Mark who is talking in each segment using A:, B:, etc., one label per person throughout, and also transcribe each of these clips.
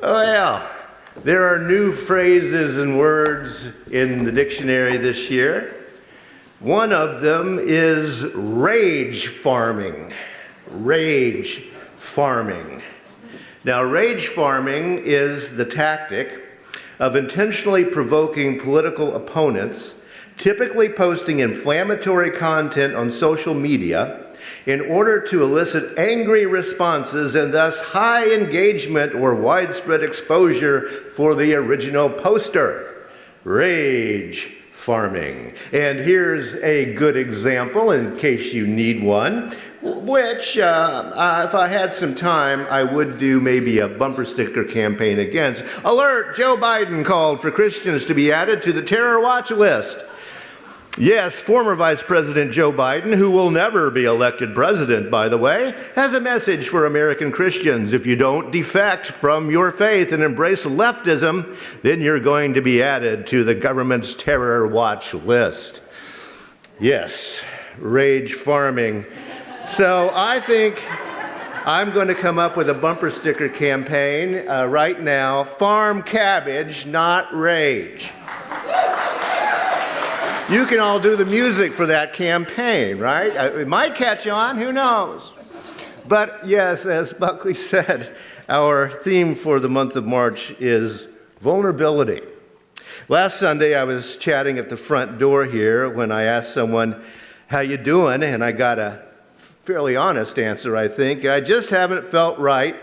A: Well, there are new phrases and words in the dictionary this year. One of them is rage farming. Rage farming. Now, rage farming is the tactic of intentionally provoking political opponents, typically posting inflammatory content on social media in order to elicit angry responses and thus high engagement or widespread exposure for the original poster. Rage farming. And here's a good example in case you need one, which if I had some time, I would do maybe a bumper sticker campaign against. Alert! Joe Biden called for Christians to be added to the terror watch list. Yes, former Vice President Joe Biden, who will never be elected president, by the way, has a message for American Christians. If you don't defect from your faith and embrace leftism, then you're going to be added to the government's terror watch list. Yes, rage farming. So I think I'm going to come up with a bumper sticker campaign right now. Farm cabbage, not rage. You can all do the music for that campaign, right? It might catch on, who knows? But yes, as Buckley said, our theme for the month of March is vulnerability. Last Sunday, I was chatting at the front door here when I asked someone, "How you doing?" And I got a fairly honest answer, I think. "I just haven't felt right."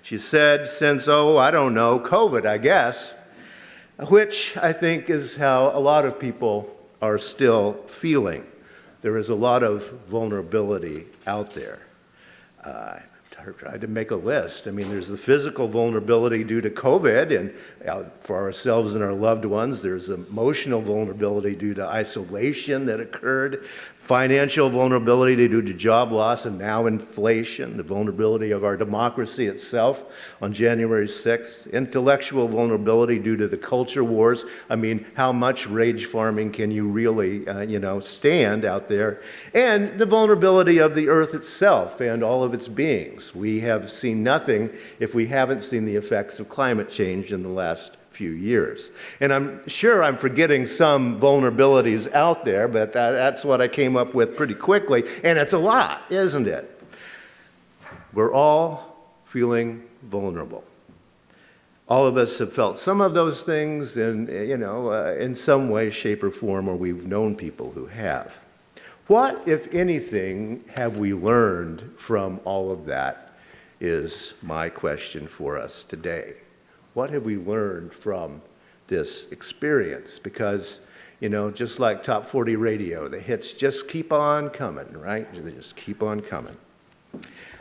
A: She said, "Since, I don't know, COVID, I guess." Which I think is how a lot of people are still feeling. There is a lot of vulnerability out there. I tried to make a list. I mean, there's the physical vulnerability due to COVID and for ourselves and our loved ones. There's emotional vulnerability due to isolation that occurred, financial vulnerability due to job loss and now inflation, the vulnerability of our democracy itself on January 6th, intellectual vulnerability due to the culture wars. I mean, how much rage farming can you really, stand out there? And the vulnerability of the earth itself and all of its beings. We have seen nothing if we haven't seen the effects of climate change in the last few years. And I'm sure I'm forgetting some vulnerabilities out there, but that's what I came up with pretty quickly. And it's a lot, isn't it? We're all feeling vulnerable. All of us have felt some of those things in some way, shape, or form, or we've known people who have. What, if anything, have we learned from all of that is my question for us today. What have we learned from this experience? Because, just like Top 40 radio, the hits just keep on coming, right? They just keep on coming.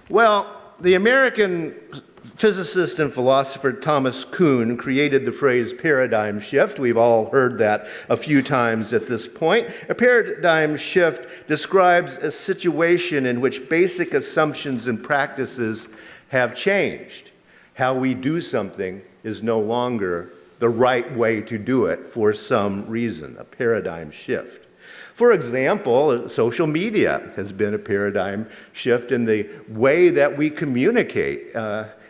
A: Well, the American physicist and philosopher Thomas Kuhn created the phrase paradigm shift. We've all heard that a few times at this point. A paradigm shift describes a situation in which basic assumptions and practices have changed. How we do something is no longer the right way to do it for some reason, a paradigm shift. For example, social media has been a paradigm shift in the way that we communicate.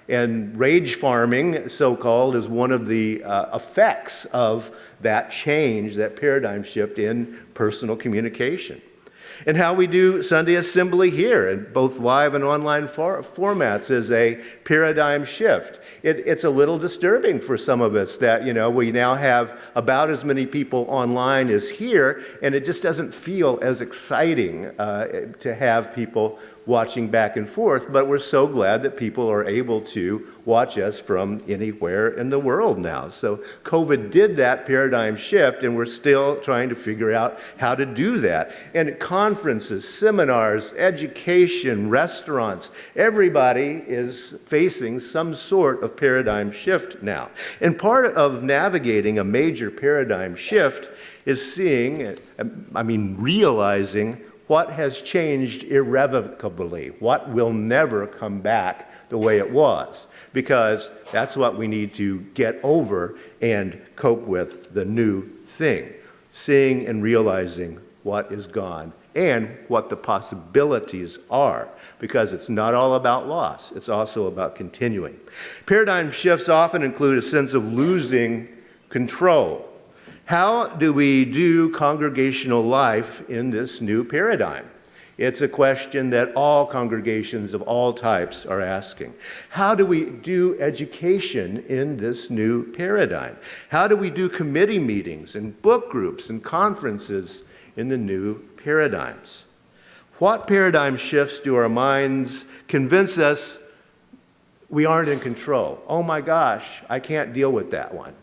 A: And rage farming, so-called, is one of the effects of that change, that paradigm shift in personal communication. And how we do Sunday assembly here in both live and online formats is a paradigm shift. It's a little disturbing for some of us that, we now have about as many people online as here, and it just doesn't feel as exciting to have people watching back and forth, but we're so glad that people are able to watch us from anywhere in the world now. So COVID did that paradigm shift, and we're still trying to figure out how to do that. And conferences, seminars, education, restaurants, everybody is facing some sort of paradigm shift now. And part of navigating a major paradigm shift is realizing what has changed irrevocably, what will never come back the way it was, because that's what we need to get over and cope with the new thing, seeing and realizing what is gone and what the possibilities are, because it's not all about loss. It's also about continuing. Paradigm shifts often include a sense of losing control. How do we do congregational life in this new paradigm? It's a question that all congregations of all types are asking. How do we do education in this new paradigm? How do we do committee meetings and book groups and conferences in the new paradigms? What paradigm shifts do our minds convince us we aren't in control? Oh my gosh, I can't deal with that one,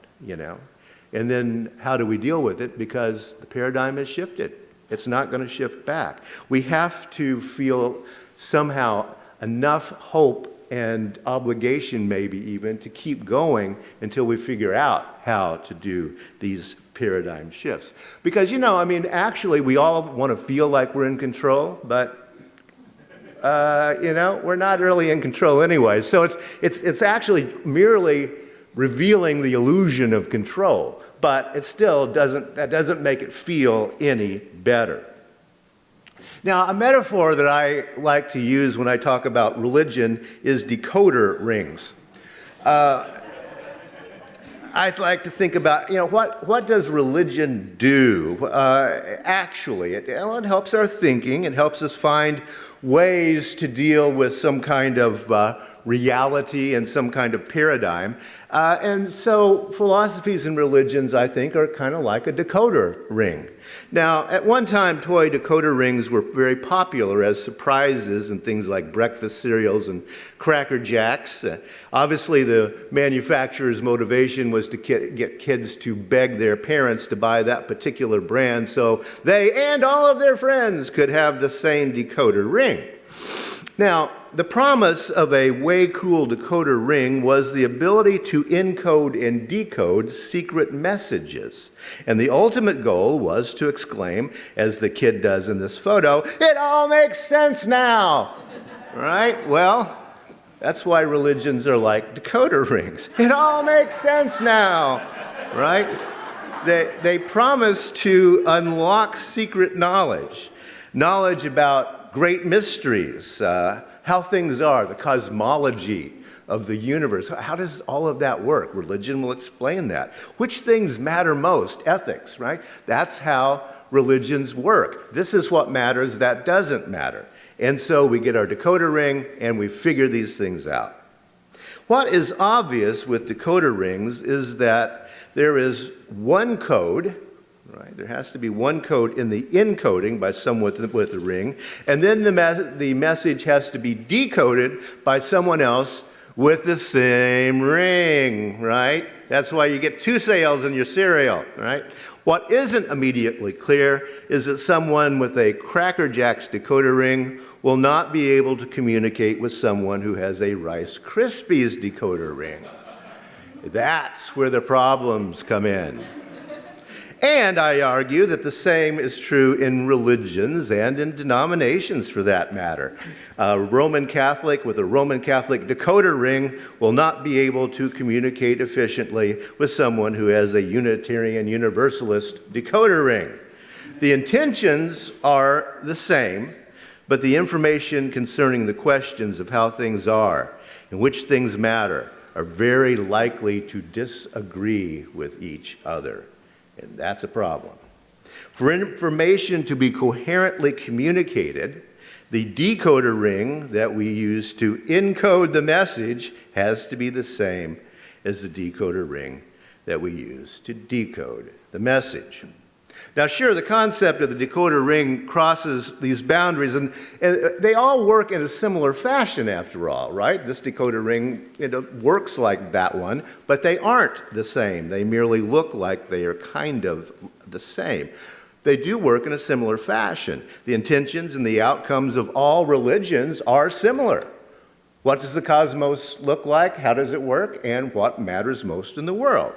A: And then how do we deal with it? Because the paradigm has shifted. It's not going to shift back. We have to feel somehow enough hope and obligation, maybe even, to keep going until we figure out how to do these paradigm shifts. Because, actually, we all want to feel like we're in control, but, we're not really in control anyway. So it's actually merely revealing the illusion of control. But it still doesn't make it feel any better. Now, a metaphor that I like to use when I talk about religion is decoder rings. I'd like to think about, what does religion do? Actually, it helps our thinking. It helps us find ways to deal with some kind of reality and some kind of paradigm. And so philosophies and religions, I think, are kind of like a decoder ring. Now, at one time, toy decoder rings were very popular as surprises in things like breakfast cereals and Cracker Jacks. Obviously, the manufacturer's motivation was to get kids to beg their parents to buy that particular brand so they and all of their friends could have the same decoder ring. Now, the promise of a way cool decoder ring was the ability to encode and decode secret messages. And the ultimate goal was to exclaim, as the kid does in this photo, "It all makes sense now!" Right? Well, that's why religions are like decoder rings. It all makes sense now, right? They promise to unlock secret knowledge about great mysteries, how things are, the cosmology of the universe. How does all of that work? Religion will explain that. Which things matter most? Ethics, right? That's how religions work. This is what matters, that doesn't matter. And so we get our decoder ring and we figure these things out. What is obvious with decoder rings is that there is one code. Right? There has to be one code in the encoding by someone with the ring, and then the message has to be decoded by someone else with the same ring, right? That's why you get 2 sales in your cereal, right? What isn't immediately clear is that someone with a Cracker Jacks decoder ring will not be able to communicate with someone who has a Rice Krispies decoder ring. That's where the problems come in. And I argue that the same is true in religions and in denominations for that matter. A Roman Catholic with a Roman Catholic decoder ring will not be able to communicate efficiently with someone who has a Unitarian Universalist decoder ring. The intentions are the same, but the information concerning the questions of how things are and which things matter are very likely to disagree with each other. And that's a problem. For information to be coherently communicated, the decoder ring that we use to encode the message has to be the same as the decoder ring that we use to decode the message. Now, sure, the concept of the decoder ring crosses these boundaries, and they all work in a similar fashion, after all, right? This decoder ring works like that one, but they aren't the same. They merely look like they are kind of the same. They do work in a similar fashion. The intentions and the outcomes of all religions are similar. What does the cosmos look like? How does it work? And what matters most in the world?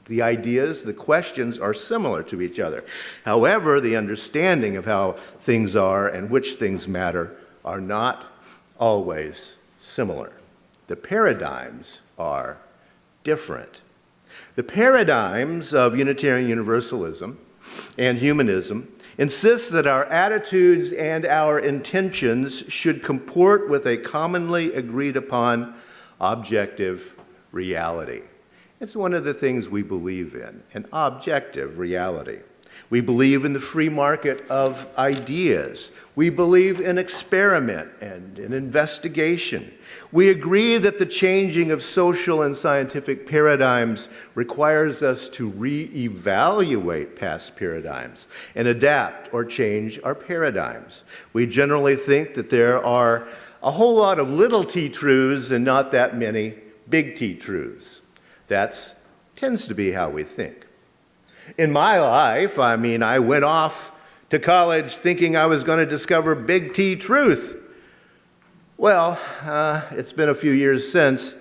A: The ideas, the questions are similar to each other. However, the understanding of how things are and which things matter are not always similar. The paradigms are different. The paradigms of Unitarian Universalism and humanism insists that our attitudes and our intentions should comport with a commonly agreed upon objective reality. It's one of the things we believe in, an objective reality. We believe in the free market of ideas. We believe in experiment and in investigation. We agree that the changing of social and scientific paradigms requires us to reevaluate past paradigms and adapt or change our paradigms. We generally think that there are a whole lot of little T truths and not that many big T truths. That tends to be how we think. In my life, I went off to college thinking I was going to discover big T truth. Well, it's been a few years since,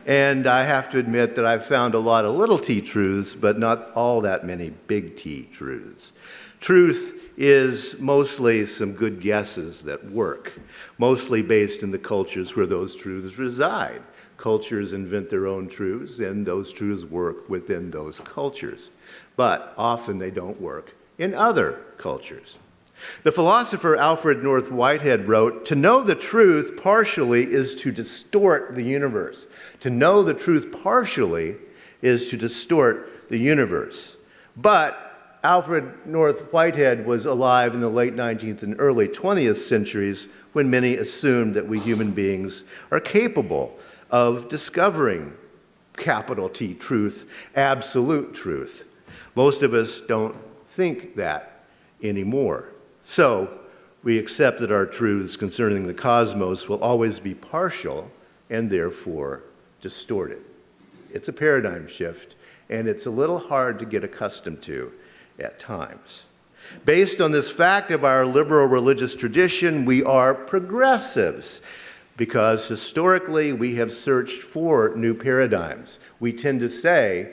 A: and I have to admit that I've found a lot of little T truths, but not all that many big T truths. Truth is mostly some good guesses that work, mostly based in the cultures where those truths reside. Cultures invent their own truths, and those truths work within those cultures. But often they don't work in other cultures. The philosopher Alfred North Whitehead wrote, "To know the truth partially is to distort the universe." To know the truth partially is to distort the universe. But Alfred North Whitehead was alive in the late 19th and early 20th centuries when many assumed that we human beings are capable of discovering capital T truth, absolute truth. Most of us don't think that anymore. So we accept that our truths concerning the cosmos will always be partial and therefore distorted. It's a paradigm shift, and it's a little hard to get accustomed to at times. Based on this fact of our liberal religious tradition, we are progressives, because historically we have searched for new paradigms. We tend to say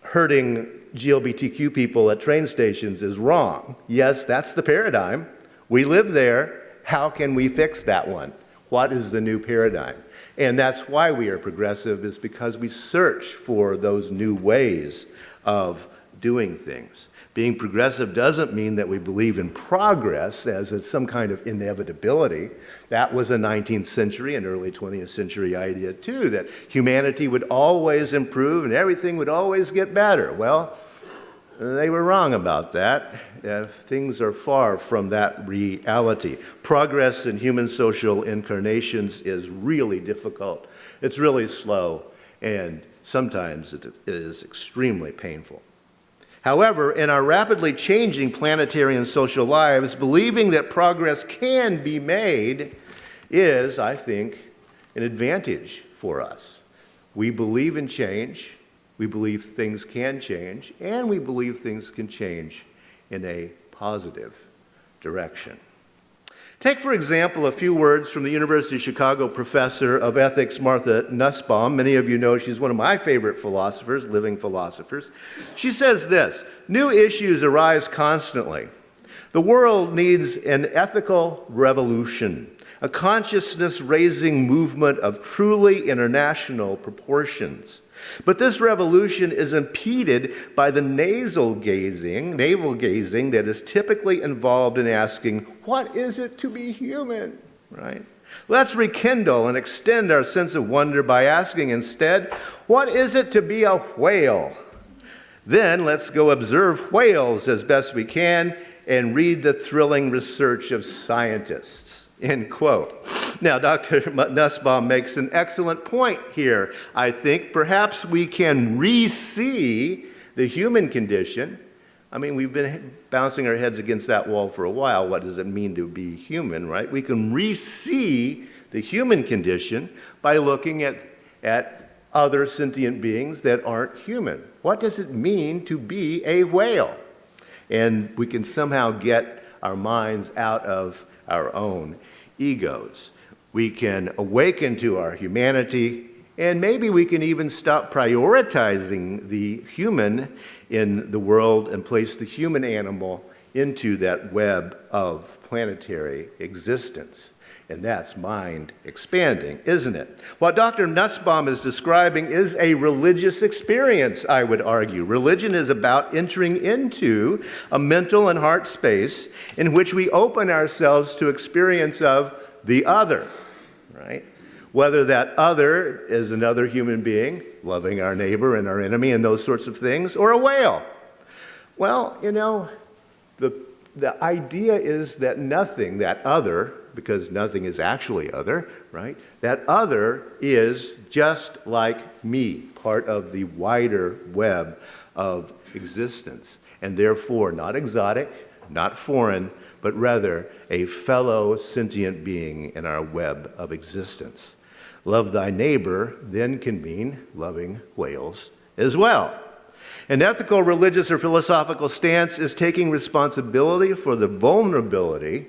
A: hurting GLBTQ people at train stations is wrong. Yes, that's the paradigm. We live there. How can we fix that one? What is the new paradigm? And that's why we are progressive, is because we search for those new ways of doing things. Being progressive doesn't mean that we believe in progress as some kind of inevitability. That was a 19th century and early 20th century idea too, that humanity would always improve and everything would always get better. Well, they were wrong about that. Things are far from that reality. Progress in human social incarnations is really difficult. It's really slow, and sometimes it is extremely painful. However, in our rapidly changing planetary and social lives, believing that progress can be made is, I think, an advantage for us. We believe in change, we believe things can change, and we believe things can change in a positive direction. Take, for example, a few words from the University of Chicago professor of ethics, Martha Nussbaum. Many of you know she's one of my favorite philosophers, living philosophers. She says this: "New issues arise constantly. The world needs an ethical revolution, a consciousness-raising movement of truly international proportions. But this revolution is impeded by the navel gazing that is typically involved in asking, what is it to be human, right? Let's rekindle and extend our sense of wonder by asking instead, what is it to be a whale? Then let's go observe whales as best we can and read the thrilling research of scientists." End quote. Now, Dr. Nussbaum makes an excellent point here. I think perhaps we can re-see the human condition. I mean, we've been bouncing our heads against that wall for a while. What does it mean to be human, right? We can re-see the human condition by looking at other sentient beings that aren't human. What does it mean to be a whale? And we can somehow get our minds out of our own egos. We can awaken to our humanity, and maybe we can even stop prioritizing the human in the world and place the human animal into that web of planetary existence. And that's mind expanding, isn't it? What Dr. Nussbaum is describing is a religious experience, I would argue. Religion is about entering into a mental and heart space in which we open ourselves to experience of the other, right? Whether that other is another human being, loving our neighbor and our enemy and those sorts of things, or a whale. Well, the idea is that nothing, that other, because nothing is actually other, right? That other is just like me, part of the wider web of existence, and therefore not exotic, not foreign, but rather a fellow sentient being in our web of existence. Love thy neighbor then can mean loving whales as well. An ethical, religious, or philosophical stance is taking responsibility for the vulnerability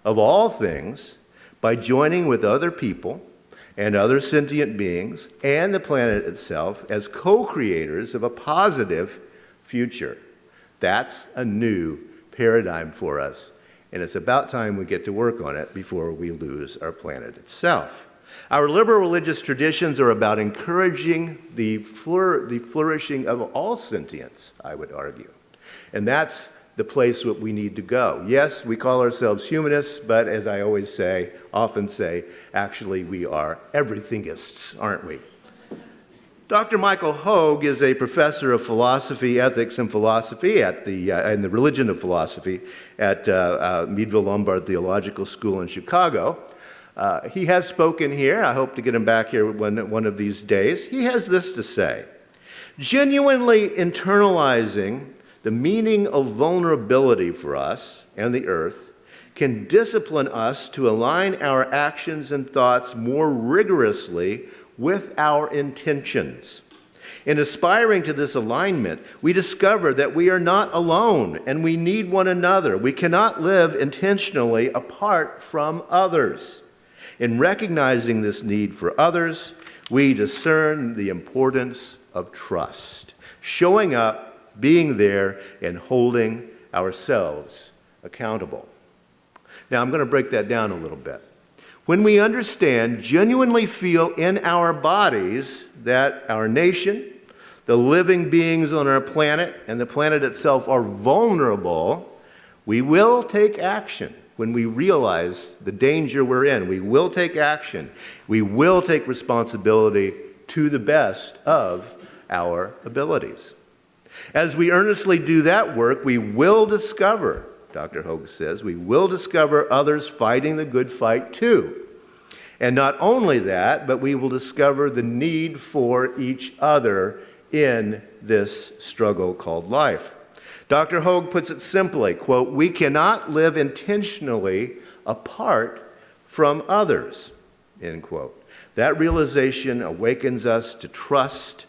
A: of all things by joining with other people and other sentient beings and the planet itself as co-creators of a positive future. That's a new paradigm for us, and it's about time we get to work on it before we lose our planet itself. Our liberal religious traditions are about encouraging the flourishing of all sentience, I would argue. And that's the place that we need to go. Yes, we call ourselves humanists, but as I often say, actually we are everythingists, aren't we? Dr. Michael Hogue is a professor of philosophy, ethics, and philosophy in the religion of philosophy at Meadville Lombard Theological School in Chicago. He has spoken here. I hope to get him back here one of these days. He has this to say: genuinely internalizing the meaning of vulnerability for us and the earth can discipline us to align our actions and thoughts more rigorously with our intentions. In aspiring to this alignment, we discover that we are not alone and we need one another. We cannot live intentionally apart from others. In recognizing this need for others, we discern the importance of trust, showing up, being there, and holding ourselves accountable. Now, I'm going to break that down a little bit. When we understand, genuinely feel in our bodies that our nation, the living beings on our planet, and the planet itself are vulnerable, we will take action. When we realize the danger we're in, we will take action. We will take responsibility to the best of our abilities. As we earnestly do that work, we will discover, Dr. Hogue says, we will discover others fighting the good fight too. And not only that, but we will discover the need for each other in this struggle called life. Dr. Hogue puts it simply, quote, "We cannot live intentionally apart from others," end quote. That realization awakens us to trust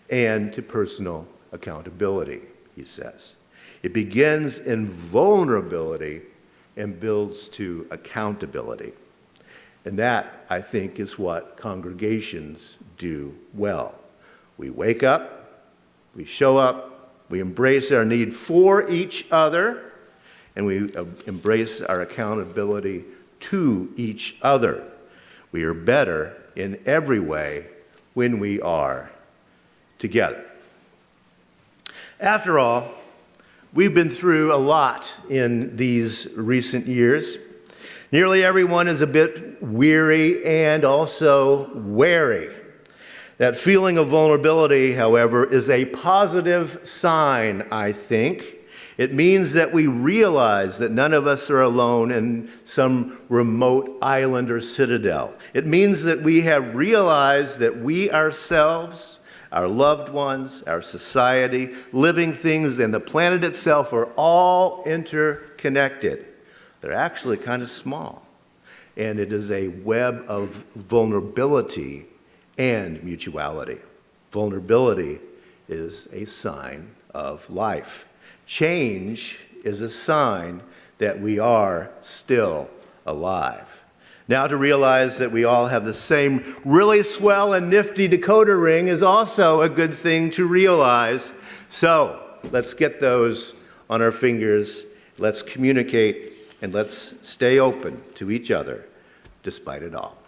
A: and to personal accountability, he says. It begins in vulnerability and builds to accountability. And that, I think, is what congregations do well. We wake up, we show up, we embrace our need for each other, and we embrace our accountability to each other. We are better in every way when we are together. After all, we've been through a lot in these recent years. Nearly everyone is a bit weary and also wary. That feeling of vulnerability, however, is a positive sign, I think. It means that we realize that none of us are alone in some remote island or citadel. It means that we have realized that we ourselves, our loved ones, our society, living things, and the planet itself are all interconnected. They're actually kind of small. And it is a web of vulnerability and mutuality. Vulnerability is a sign of life. Change is a sign that we are still alive. Now, to realize that we all have the same really swell and nifty decoder ring is also a good thing to realize. So, let's get those on our fingers, let's communicate, and let's stay open to each other despite it all.